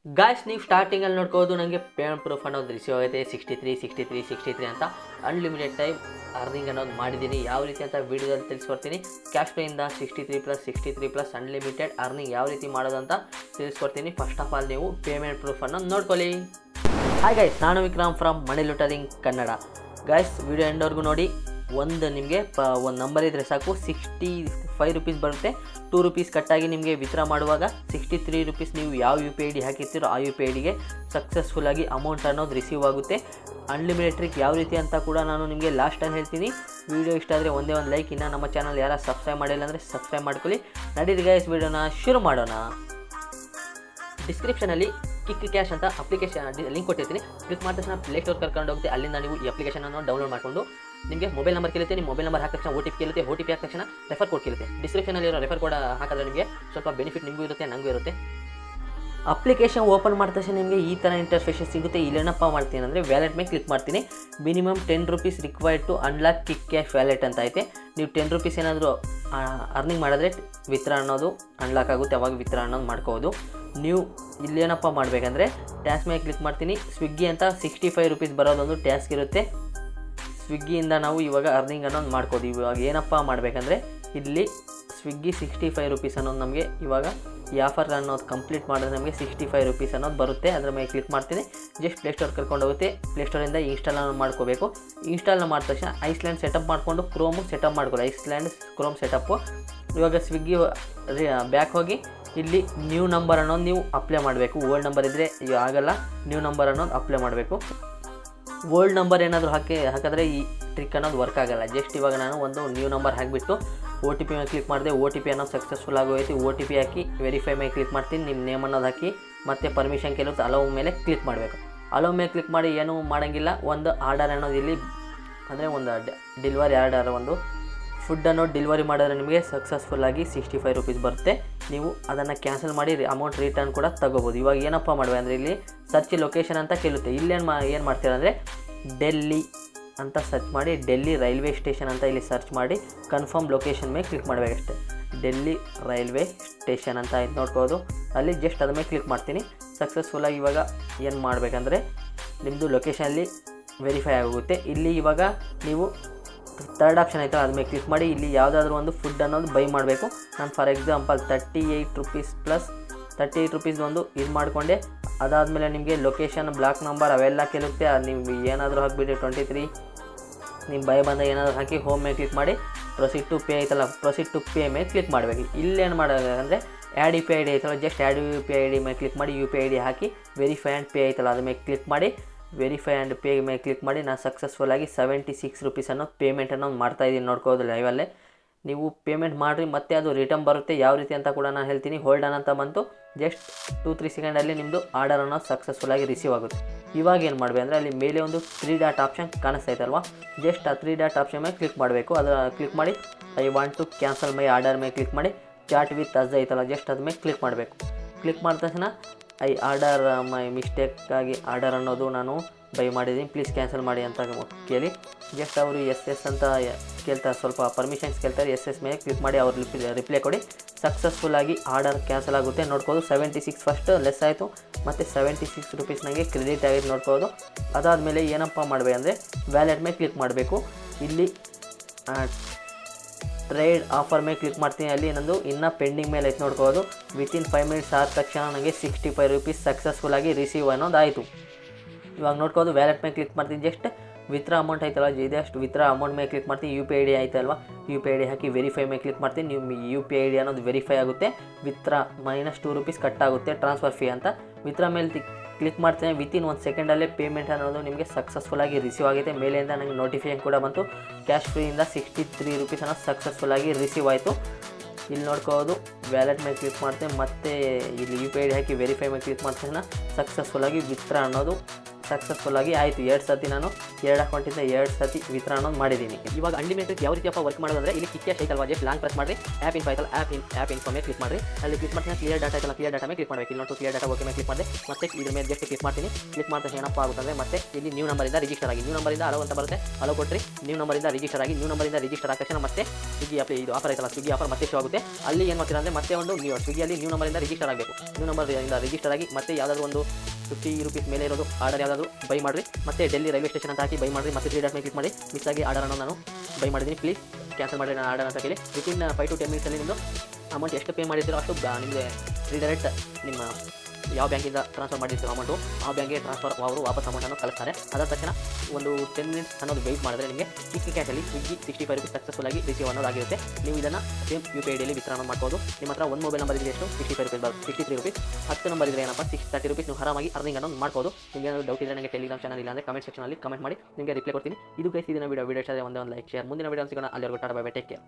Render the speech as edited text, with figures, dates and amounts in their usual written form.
Guys ನೀವು ಸ್ಟಾರ್ಟಿಂಗಲ್ಲಿ ನೋಡ್ಕೋದು ನನಗೆ ಪೇಮೆಂಟ್ ಪ್ರೂಫ್ ಅನ್ನೋದು ರಿಸೀವ್ ಆಗುತ್ತೆ 63 ಅಂತ ಅನ್ಲಿಮಿಟೆಡ್ ಟೈಮ್ ಅರ್ನಿಂಗ್ ಅನ್ನೋದು ಮಾಡಿದ್ದೀನಿ. ಯಾವ ರೀತಿ ಅಂತ ವೀಡಿಯೋದಲ್ಲಿ ತಿಳಿಸ್ಕೊಡ್ತೀನಿ. ಕ್ಯಾಶ್ ಪೇಯಿಂದ 63+ ಅನ್ಲಿಮಿಟೆಡ್ ಅರ್ನಿಂಗ್ ಯಾವ ರೀತಿ ಮಾಡೋದಂತ ತಿಳಿಸ್ಕೊಡ್ತೀನಿ. ಫಸ್ಟ್ ಆಫ್ ಆಲ್ ನೀವು ಪೇಮೆಂಟ್ ಪ್ರೂಫನ್ನು ನೋಡ್ಕೊಳ್ಳಿ. ಹಾಯ್ ಗೈಸ್, ನಾನು Vikram from money looting Kannada. Guys video ಎಂಡ್ವರೆಗೂ ನೋಡಿ. ನಿಮಗೆ ಒಂದು ನಂಬರ್ ಇದ್ದರೆ ಸಾಕು, 65 ರೂಪೀಸ್ ಬರುತ್ತೆ. 2 ರೂಪೀಸ್ ಕಟ್ಟಾಗಿ ನಿಮಗೆ ವಿತ್ಡ್ರಾ ಮಾಡುವಾಗ 63 ರೂಪೀಸ್ ನೀವು ಯಾವ ಯು ಪಿ ಐ ಡಿ ಹಾಕಿರ್ತೀರೋ ಆ ಯು ಪಿ ಐ ಡಿಗೆ ಸಕ್ಸಸ್ಫುಲ್ಲಾಗಿ ಅಮೌಂಟ್ ಅನ್ನೋದು ರಿಸೀವ್ ಆಗುತ್ತೆ. ಅನ್ಲಿಮಿಟೆಡ್ ಟ್ರಿಕ್ ಯಾವ ರೀತಿ ಅಂತ ಕೂಡ ನಾನು ನಿಮಗೆ ಲಾಸ್ಟ್ ಟೈಮ್ ಹೇಳ್ತೀನಿ. ವಿಡಿಯೋ ಇಷ್ಟ ಆದರೆ ಒಂದೇ ಒಂದು ಲೈಕ್. ಇನ್ನು ನಮ್ಮ ಚಾನಲ್ ಯಾರು ಸಬ್ಸ್ಕ್ರೈಬ್ ಮಾಡಿಲ್ಲ ಅಂದರೆ ಸಬ್ಸ್ಕ್ರೈಬ್ ಮಾಡ್ಕೊಳ್ಳಿ. ನಡೀರಿ ಗೈಸ್, ವಿಡಿಯೋನ ಶುರು ಮಾಡೋಣ. ಡಿಸ್ಕ್ರಿಪ್ಷನಲ್ಲಿ ಕಿಕ್ ಕ್ಯಾಶ್ ಅಂತ ಅಪ್ಲಿಕೇಶನ್ ಲಿಂಕ್ ಕೊಟ್ಟಿರ್ತೀನಿ. ಕ್ಲಿಕ್ ಮಾಡಿದ ತಕ್ಷಣ ಪ್ಲೇಸ್ಟೋರ್ ಕರ್ಕೊಂಡು ಹೋಗುತ್ತೆ. ಅಲ್ಲಿಂದ ನೀವು ಈ ಅಪ್ಲಿಕೇಶನನ್ನು ಡೌನ್ಲೋಡ್ ಮಾಡಿಕೊಂಡು ನಿಮಗೆ ಮೊಬೈಲ್ ನಂಬರ್ ಕೇಳುತ್ತೆ. ನಿಮ್ಮ ಮೊಬೈಲ್ ನಂಬರ್ ಹಾಕಿದ ತಕ್ಷಣ OTP ಕೇಳುತ್ತೆ. OTP ಹಾಕಿದ ತಕ್ಷಣ ರೆಫರ್ ಕೋಡ್ ಕೇಳುತ್ತೆ. ಡಿಸ್ಕ್ರಿಪ್ಷನಲ್ಲಿರೋ ರೆಫರ್ ಕೋಡ್ ಹಾಕಿದ್ರೆ ನಿಮಗೆ ಸ್ವಲ್ಪ ಬೆನಿಫಿಟ್ ನಿಮಗೂ ಇರುತ್ತೆ, ನನಗೂ ಇರುತ್ತೆ. ಅಪ್ಲಿಕೇಶನ್ ಓಪನ್ ಮಾಡಿದ ತಕ್ಷಣ ನಿಮಗೆ ಈ ಥರ ಇಂಟರ್ಫೇಸ್ ಸಿಗುತ್ತೆ. ಇಲ್ಲೇನಪ್ಪ ಮಾಡ್ತೀನಿ ಅಂದರೆ ವ್ಯಾಲೆಟ್ ಮೇಲೆ ಕ್ಲಿಕ್ ಮಾಡ್ತೀನಿ. Minimum 10 rupees required to unlock kick cash wallet ಅಂತ ಐತೆ. ನೀವು 10 ರೂಪೀಸ್ ಏನಾದರೂ ಅರ್ನಿಂಗ್ ಮಾಡಿದ್ರೆ ವಿತ್ಡ್ರಾ ಅನ್ನೋದು ಅನ್ಲಾಕ್ ಆಗುತ್ತೆ. ಅವಾಗ ವಿತ್ಡ್ರಾ ಅನ್ನೋದು ಮಾಡ್ಕೋಬೋದು. ನೀವು ಇಲ್ಲೇನಪ್ಪ ಮಾಡಬೇಕಂದ್ರೆ ಟ್ಯಾಕ್ಸ್ ಮೇಲೆ ಕ್ಲಿಕ್ ಮಾಡ್ತೀನಿ. ಸ್ವಿಗ್ಗಿ ಅಂತ 65 ರೂಪೀಸ್ ಬರೋದೊಂದು ಟ್ಯಾಕ್ಸ್ ಇರುತ್ತೆ. ಸ್ವಿಗ್ಗಿಯಿಂದ ನಾವು ಇವಾಗ ಅರ್ನಿಂಗ್ ಅನ್ನೋದು ಮಾಡ್ಕೋದು. ಇವಾಗ ಏನಪ್ಪ ಮಾಡಬೇಕಂದ್ರೆ ಇಲ್ಲಿ ಸ್ವಿಗ್ಗಿ 65 ರೂಪೀಸ್ ಅನ್ನೋದು ನಮಗೆ ಇವಾಗ ಈ ಆಫರ್ ಅನ್ನೋದು ಕಂಪ್ಲೀಟ್ ಮಾಡಿದ್ರೆ ನಮಗೆ 65 ರೂಪೀಸ್ ಅನ್ನೋದು ಬರುತ್ತೆ. ಅದರ ಮೇಲೆ ಕ್ಲಿಕ್ ಮಾಡ್ತೀನಿ. ಜಸ್ಟ್ ಪ್ಲೇಸ್ಟೋರ್ ಕರ್ಕೊಂಡು ಹೋಗುತ್ತೆ. ಪ್ಲೇಸ್ಟೋರಿಂದ ಇನ್ಸ್ಟಾಲ್ ಮಾಡ್ಕೋಬೇಕು. ಇನ್ಸ್ಟಾಲ್ ಮಾಡಿದ ತಕ್ಷಣ ಐಸ್ಲ್ಯಾಂಡ್ ಸೆಟಪ್ ಮಾಡಿಕೊಂಡು ಕ್ರೋಮು ಸೆಟಪ್ ಮಾಡ್ಕೊಳ್ಳಿ. Island Chrome setup. ಇವಾಗ ಸ್ವಿಗ್ಗಿ ಬ್ಯಾಕ್ ಹೋಗಿ ಇಲ್ಲಿ ನ್ಯೂ ನಂಬರ್ ಅನ್ನೋದು ನೀವು ಅಪ್ಲೈ ಮಾಡಬೇಕು. ಓಲ್ಡ್ ನಂಬರ್ ಇದ್ದರೆ ಆಗಲ್ಲ. ನ್ಯೂ ನಂಬರ್ ಅನ್ನೋದು ಅಪ್ಲೈ ಮಾಡಬೇಕು. ಓಲ್ಡ್ ನಂಬರ್ ಏನಾದರೂ ಹಾಕಿದ್ರೆ ಈ ಟ್ರಿಕ್ ಅನ್ನೋದು ವರ್ಕ್ ಆಗೋಲ್ಲ. ಜಸ್ಟ್ ಇವಾಗ ನಾನು ಒಂದು ನ್ಯೂ ನಂಬರ್ ಹಾಕಿಬಿಟ್ಟು OTP ಮೇಲೆ ಕ್ಲಿಕ್ ಮಾಡಿದೆ. OTP ಅನ್ನೋದು ಸಕ್ಸಸ್ಫುಲ್ ಆಗೋಯ್ತು. OTP ಹಾಕಿ ವೆರಿಫೈ ಮೇಲೆ ಕ್ಲಿಕ್ ಮಾಡ್ತೀನಿ. ನಿಮ್ಮ ನೇಮ್ ಅನ್ನೋದು ಹಾಕಿ ಮತ್ತು ಪರ್ಮಿಷನ್ ಕೇಳುತ್ತೆ. ಅಲೋ ಮೇಲೆ ಕ್ಲಿಕ್ ಮಾಡಬೇಕು. ಅಲೋ ಮೇಲೆ ಕ್ಲಿಕ್ ಮಾಡಿ ಏನೂ ಮಾಡೋಂಗಿಲ್ಲ. ಒಂದು ಆರ್ಡರ್ ಅನ್ನೋದು ಇಲ್ಲಿ ಅಂದರೆ ಒಂದು ಡೆಲಿವರಿ ಆರ್ಡರ್, ಒಂದು ಫುಡ್ ಅನ್ನೋದು ಡೆಲಿವರಿ ಮಾಡಿದ್ರೆ ನಿಮಗೆ ಸಕ್ಸಸ್ಫುಲ್ಲಾಗಿ 65 ರೂಪೀಸ್ ಬರುತ್ತೆ. ನೀವು ಅದನ್ನು ಕ್ಯಾನ್ಸಲ್ ಮಾಡಿ ಅಮೌಂಟ್ ರಿಟರ್ನ್ ಕೂಡ ತಗೋಬೋದು. ಇವಾಗ ಏನಪ್ಪ ಮಾಡುವೆ ಅಂದರೆ ಇಲ್ಲಿ ಸರ್ಚ್ ಲೊಕೇಶನ್ ಅಂತ ಕೇಳುತ್ತೆ. ಇಲ್ಲೇನು ಏನು ಮಾಡ್ತೀರ ಅಂದರೆ ಡೆಲ್ಲಿ ಅಂತ ಸರ್ಚ್ ಮಾಡಿ ಡೆಲ್ಲಿ ರೈಲ್ವೆ ಸ್ಟೇಷನ್ ಅಂತ ಇಲ್ಲಿ ಸರ್ಚ್ ಮಾಡಿ ಕನ್ಫರ್ಮ್ ಲೊಕೇಶನ್ ಮೇಲೆ ಕ್ಲಿಕ್ ಮಾಡಬೇಕಷ್ಟೆ. ಡೆಲ್ಲಿ ರೈಲ್ವೆ ಸ್ಟೇಷನ್ ಅಂತ ಇದು ನೋಡ್ಕೋದು. ಅಲ್ಲಿ ಜಸ್ಟ್ ಅದ್ರ ಮೇಲೆ ಕ್ಲಿಕ್ ಮಾಡ್ತೀನಿ. ಸಕ್ಸಸ್ಫುಲ್ಲಾಗಿ ಇವಾಗ ಏನು ಮಾಡಬೇಕಂದ್ರೆ ನಿಮ್ಮದು ಲೊಕೇಶನಲ್ಲಿ ವೆರಿಫೈ ಆಗೋಗುತ್ತೆ. ಇಲ್ಲಿ ಇವಾಗ ನೀವು ಥರ್ಡ್ ಆಪ್ಷನ್ ಆಯ್ತಲ್ಲ ಅದ್ರ ಮೇಲೆ ಕ್ಲಿಕ್ ಮಾಡಿ ಇಲ್ಲಿ ಯಾವುದಾದ್ರೂ ಒಂದು ಫುಡ್ ಅನ್ನೋದು ಬೈ ಮಾಡಬೇಕು. ನಾನು for example 38 rupees plus 38 rupees ಒಂದು ಇದು ಮಾಡಿಕೊಂಡೆ. ಅದಾದಮೇಲೆ ನಿಮಗೆ ಲೊಕೇಶನ್, ಬ್ಲಾಕ್ ನಂಬರ್ ಅವೆಲ್ಲ ಕೇಳುತ್ತೆ. ನೀವು ಏನಾದರೂ ಹಾಕಿಬಿಟ್ಟು 23 ನಿಮ್ಮ ಬೈ ಬಂದ ಏನಾದರೂ ಹಾಕಿ ಹೋಮ್ ಮೇಲೆ ಕ್ಲಿಕ್ ಮಾಡಿ ಪ್ರೊಸೀಡ್ ಟು ಪೇ ಐತಲ್ಲ, ಪ್ರೊಸೀಡ್ ಟು ಪೇ ಮೇಲೆ ಕ್ಲಿಕ್ ಮಾಡಬೇಕು. ಇಲ್ಲೇನು ಮಾಡೋದಂದರೆ add U P I D ಐತಲ್ಲ, just add U P I D ಮೇಲೆ ಕ್ಲಿಕ್ ಮಾಡಿ UPI ಹಾಕಿ ವೆರಿಫೈ ಆ್ಯಂಡ್ ಪೇ ಐತಲ್ಲ ಅದ್ರ ಮೇಲೆ ಕ್ಲಿಕ್ ಮಾಡಿ ವೆರಿಫೈ ಆ್ಯಂಡ್ ಪೇ ಮೇಲೆ ಕ್ಲಿಕ್ ಮಾಡಿ ನಾನು ಸಕ್ಸಸ್ಫುಲ್ಲಾಗಿ 76 ರೂಪೀಸ್ ಅನ್ನೋದು ಪೇಮೆಂಟ್ ಅನ್ನೋದು ಮಾಡ್ತಾಯಿದ್ದೀನಿ. ನೋಡ್ಕೋದು ಲೈವಲ್ಲೇ. ನೀವು ಪೇಮೆಂಟ್ ಮಾಡಿರಿ ಮತ್ತೆ ಅದು ರಿಟರ್ನ್ ಬರುತ್ತೆ. ಯಾವ ರೀತಿ ಅಂತ ಕೂಡ ನಾನು ಹೇಳ್ತೀನಿ. ಹೋಲ್ಡ್ ಆನ್ ಅಂತ ಬಂತು. ಜಸ್ಟ್ 2-3 ಸೆಕೆಂಡಲ್ಲಿ ನಿಮ್ಮದು ಆರ್ಡರ್ ಅನ್ನೋದು ಸಕ್ಸಸ್ಫುಲ್ಲಾಗಿ ರಿಸೀವ್ ಆಗುತ್ತೆ. ಇವಾಗ ಏನು ಮಾಡಬೇಕು ಅಂದರೆ ಅಲ್ಲಿ ಮೇಲೆ ಒಂದು 3 ಡಾಟ್ ಆಪ್ಷನ್ ಕಾಣಿಸ್ತೈತಲ್ವ, ಜಸ್ಟ್ ಆ 3 ಡಾಟ್ ಆಪ್ಷನ್ ಮೇಲೆ ಕ್ಲಿಕ್ ಮಾಡಬೇಕು. ಅದರ ಕ್ಲಿಕ್ ಮಾಡಿ I want to cancel my order ಮೇಲೆ ಕ್ಲಿಕ್ ಮಾಡಿ ಚಾಟ್ ವಿತ್ ಅಸ್ ಐತಲ್ಲ, ಜಸ್ಟ್ ಅದ್ರ ಮೇಲೆ ಕ್ಲಿಕ್ ಮಾಡಬೇಕು. ಕ್ಲಿಕ್ ಮಾಡಿದ ತಕ್ಷಣ ಐ ಆರ್ಡರ್ ಮೈ ಮಿಸ್ಟೇಕಾಗಿ ಆರ್ಡರ್ ಅನ್ನೋದು ನಾನು ಬೈ ಮಾಡಿದ್ದೀನಿ, ಪ್ಲೀಸ್ ಕ್ಯಾನ್ಸಲ್ ಮಾಡಿ ಅಂತ ಕೇಳಿ ಜಸ್ಟ್ ಅವರು ಎಸ್ ಅಂತ ಕೇಳ್ತಾರೆ. ಸ್ವಲ್ಪ ಪರ್ಮಿಷನ್ಸ್ ಕೇಳ್ತಾರೆ. ಎಸ್ ಮೇಲೆ ಕ್ಲಿಕ್ ಮಾಡಿ ಅವ್ರು ರಿಪ್ಲೈ ಕೊಡಿ. ಸಕ್ಸಸ್ಫುಲ್ಲಾಗಿ ಆರ್ಡರ್ ಕ್ಯಾನ್ಸಲ್ ಆಗುತ್ತೆ. ನೋಡ್ಬೋದು 76 ಫಸ್ಟ್ ಲೆಸ್ ಆಯಿತು ಮತ್ತು 76 ರೂಪೀಸ್ ನನಗೆ ಕ್ರೆಡಿಟ್ ಆಗಿದ್ದು ನೋಡ್ಬೋದು. ಅದಾದಮೇಲೆ ಏನಪ್ಪ ಮಾಡಬೇಕು ಅಂದರೆ ವ್ಯಾಲೆಟ್ ಮೇಲೆ ಕ್ಲಿಕ್ ಮಾಡಬೇಕು. ಇಲ್ಲಿ ಟ್ರೇಡ್ ಆಫರ್ ಮೇಲೆ ಕ್ಲಿಕ್ ಮಾಡ್ತೀನಿ. ಅಲ್ಲಿ ನಂದು ಇನ್ನೂ ಪೆಂಡಿಂಗ್ ಮೇಲೆ ಐತೆ ನೋಡ್ಬೋದು. ವಿತಿನ್ 5 ಮಿನಿಟ್ಸ್ ಆದ ತಕ್ಷಣ ನನಗೆ 65 ರೂಪೀಸ್ ಸಕ್ಸಸ್ಫುಲ್ಲಾಗಿ ರಿಸೀವ್ ಅನ್ನೋದು ಆಯಿತು. ಇವಾಗ ನೋಡ್ಬೋದು ವ್ಯಾಲೆಟ್ ಮೇಲೆ ಕ್ಲಿಕ್ ಮಾಡ್ತೀನಿ. ಜಸ್ಟ್ ವಿತ್ಡ್ರಾ ಅಮೌಂಟ್ ಐತಲ್ಲ, ಜಸ್ಟ್ ವಿತ್ಡ್ರಾ ಅಮೌಂಟ್ ಮೇಲೆ ಕ್ಲಿಕ್ ಮಾಡ್ತೀನಿ. UPI ಆಯ್ತಲ್ವ, UPI ಹಾಕಿ ವೆರಿಫೈ ಮೇಲೆ ಕ್ಲಿಕ್ ಮಾಡ್ತೀನಿ. ನಿಮ್ಮ UPI ಅನ್ನೋದು ವೆರಿಫೈ ಆಗುತ್ತೆ. ವಿತ್ಡ್ರಾ -2 ರೂಪೀಸ್ ಕಟ್ ಆಗುತ್ತೆ ಟ್ರಾನ್ಸ್ಫರ್ ಫೀ ಅಂತ. ವಿತ್ಡ್ರಾ ಮೇಲೆ ಕ್ಲಿಕ್ ಮಾಡ್ತೀನಿ. ವಿತಿನ್ 1 ಸೆಕೆಂಡಲ್ಲೇ ಪೇಮೆಂಟ್ ಅನ್ನೋದು ನಿಮಗೆ ಸಕ್ಸಸ್ಫುಲ್ಲಾಗಿ ರಿಸೀವ್ ಆಗಿದೆ. ಮೇಲೆಯಿಂದ ನನಗೆ ನೋಟಿಫಿಕೇಶನ್ ಕೂಡ ಬಂತು. ಕ್ಯಾಶ್ ಫ್ರೀಯಿಂದ 63 ರೂಪೀಸ್ ಅನ್ನೋದು ಸಕ್ಸಸ್ಫುಲ್ಲಾಗಿ ರಿಸೀವ್ ಆಯಿತು. ಇಲ್ಲಿ ನೋಡ್ಕೋಬೋದು ವ್ಯಾಲೆಟ್ ಮೇಲೆ ಕ್ಲಿಕ್ ಮಾಡ್ತೀನಿ. ಮತ್ತು ಇಲ್ಲಿ UPI ಹಾಕಿ ವೆರಿಫೈ ಮೇಲೆ ಕ್ಲಿಕ್ ಮಾಡಿದ ತಕ್ಷಣ ಸಕ್ಸಸ್ಫುಲ್ಲಾಗಿ ವಿತ್ಡ್ರಾ ಅನ್ನೋದು ಸಕ್ಸಸ್ಫುಲ್ ಆಗಿ ಆಯಿತು. 2 ಸತಿ ನಾನು 2 ಅಕೌಂಟಿಂದ 2 ಸತಿ ವಿತರಣೆ ಮಾಡಿದ್ದೀನಿ. ಇವಾಗ ಅನ್ಲಿಮಿಟೆಡ್ ಯಾವ ರೀತಿಯಪ್ಪ ವರ್ಕ್ ಮಾಡೋದಂದರೆ ಇಲ್ಲಿ ಕಿಕ್ ಕ್ಯಾಶ್ ಐತಲ್ವಾ, ಜಸ್ಟ್ ಲಾಂಗ್ ಪ್ರೆಸ್ ಮಾಡಿ ಆ್ಯಪ್ ಇನ್ಫೋ ಆಯ್ತಲ್ಲ, ಆ್ಯಪ್ ಇನ್ಫೋ ಮೇಲೆ ಕ್ಲಿಕ್ ಮಾಡಿ. ಅಲ್ಲಿ ಕ್ಲಿಕ್ ಮಾಡ್ತೀನಿ ಕ್ಲಿಯರ್ ಡಾಟಾ ಐತಲ್ಲ, ಕ್ಲಿಯರ್ ಡಾಟಾ ಮೇಲೆ ಕ್ಲಿಕ್ ಮಾಡಬೇಕು. ಇಲ್ಲಿ ನೋಟು ಕ್ಲಿಯರ್ ಡಾಟಾ ಓಕೆ ಮೇಲೆ ಕ್ಲಿಕ್ ಮಾಡಿದೆ. ಮತ್ತೆ ಇದ್ರ ಮೇಲೆ ಜಸ್ಟ್ ಕ್ಲಿಕ್ ಮಾಡ್ತೀನಿ. ಕ್ಲಿಕ್ ಮಾಡಿದ್ರೆ ಏನಪ್ಪ ಆಗುತ್ತಂದರೆ ಮತ್ತೆ ಇಲ್ಲಿ ನ್ಯೂ ನಂಬರಿಂದ ರಿಜಿಸ್ಟರ್ ಆಗಿ, ನ್ಯೂ ನಂಬರಿಂದ ಅಲೋ ಅಂತ ಬರುತ್ತೆ, ಅಲೋ ಕೊಟ್ಟರೆ ನ್ಯೂ ನಂಬರಿಂದ ರಿಜಿಸ್ಟರ್ ಆಗಿ, ನ್ಯೂ ನಂಬರಿಂದ ರಿಜಿಸ್ಟರ್ ಆದ ತಕ್ಷಣ ಮತ್ತೆ ಸ್ವಿಗ್ಗಿ ಇದು ಆಫರ್ ಐತಲ್ಲ, ಸ್ವಿಗ್ಗಿ ಆಫರ್ ಮತ್ತೆ ಶೋ ಆಗುತ್ತೆ. ಅಲ್ಲಿ ಏನು ಮಾಡ್ತೀರಾ ಅಂದರೆ ಮತ್ತೆ ಒಂದು ಸ್ವಿಗ್ಗಿಯಲ್ಲಿ ನ್ಯೂ ನಂಬರಿಂದ ರಿಜಿಸ್ಟರ್ ಆಗಬೇಕು. ನ್ಯೂ ನಂಬರಿಂದ ರಿಜಿಸ್ಟರ್ ಆಗಿ ಮತ್ತೆ ಯಾವುದಾದ್ರು ಒಂದು 50 ರೂಪೀಸ್ ಮೇಲೆ ಇರೋದು ಆರ್ಡರ್ ಯಾವುದಾದ್ರು ಬೈ ಮಾಡಿರಿ. ಮತ್ತೆ ಡೆಲ್ಲಿ ರೈಲ್ವೆ ಸ್ಟೇಷನ್ ಅಂತ ಹಾಕಿ ಬೈ ಮಾಡಿರಿ. ಮತ್ತೆ 3 ಡಾಟ್ ಮೇಲೆ ಕ್ಲಿಕ್ ಮಾಡಿ ಮಿಸ್ ಆಗಿ ಆರ್ಡರನ್ನು ನಾನು ಬೈ ಮಾಡಿದ್ದೀನಿ, ಪ್ಲೀಸ್ ಕ್ಯಾನ್ಸಲ್ ಮಾಡಿ ನಾನು ಆರ್ಡರ್ ಅಂತ ಹೇಳಿ. ವಿತಿನ್ 5 to 10 ಮಿನಿಟ್ಸಲ್ಲಿ ನಿಮ್ಮದು ಅಮೌಂಟ್ ಎಷ್ಟು ಪೇ ಮಾಡಿದ್ದೀರೋ ಅಷ್ಟು ನಿಮಗೆ ರೀಡೈರೆಕ್ಟ್ ನಿಮ್ಮ ಯಾವ ಬ್ಯಾಂಕಿಂದ ಟ್ರಾನ್ಸ್ಫರ್ ಮಾಡಿರ್ತೀರೋ ಅಮೌಂಟು ಆ ಬ್ಯಾಂಕಿಗೆ ಟ್ರಾನ್ಸ್ಫರ್ ಅವರು ವಾಪಸ್ ಅಮೌಂಟನ್ನು ಕಳಿಸ್ತಾರೆ. ಅದಾದ ತಕ್ಷಣ ಒಂದು 10 ಮಿನಿಟ್ಸ್ ಅನ್ನೋದು ವೆಯ್ಟ್ ಮಾಡಿದ್ರೆ ನಿಮಗೆ ಕಿಕ್ ಕ್ಯಾಶಲ್ಲಿ ಸ್ವಿಗ್ಗಿ 65 ರೂಪೀಸ್ ಸಕ್ಸಸ್ಫುಲ್ ಆಗಿ ರಿಸೀವ್ ಅನ್ನೋದಾಗಿರುತ್ತೆ. ನೀವು ಇದನ್ನು ಸೇಮ್ UPI ಐಡಿಯಲ್ಲಿ ವಿತರಣೆ ಮಾಡ್ಬೋದು. ನಿಮ್ಮ ಹತ್ರ ಒಂದು ಮೊಬೈಲ್ ನಂಬರ್ ಇದೆ ಎಷ್ಟು 65 ರೂಪೀಸ್ ಬರುತ್ತೆ, 63 ರೂಪೀಸ್. 10 ನಂಬರ್ ಇದ್ರೆ ಏನಪ್ಪ 30 ರೂಪೀಸ್ ನೀವು ಆರಾಮಾಗಿ ಅರ್ನಿಂಗ್ ಅನ್ನೋದು ಮಾಡ್ಬೋದು. ನಿಮಗೆ ಏನಾದರೂ ಡೌಟ್ ಇದ್ದರೆ ನನಗೆ ಟೆಲಿಗ್ರಾಮ್ ಚಾನಲ್ ಇಲ್ಲ ಅಂದರೆ ಕಮೆಂಟ್ ಸೆಕ್ಷನಲ್ಲಿ ಕಮೆಂಟ್ ಮಾಡಿ ನಿಮಗೆ ರಿಪ್ಲೈ ಕೊಡ್ತೀನಿ. ಇದು ಗೈಸ್ ಇದನ್ನ ವಿಡಿಯೋ ಇಷ್ಟ ಆದರೆ ಒಂದು ಲೈಕ್ ಶೇರ್. ಮುಂದಿನ ವಿಡಿಯೋ ಸಿಗೋಣ. ಅಲ್ಲಿವರೆಗೂ tata bye bye, take care.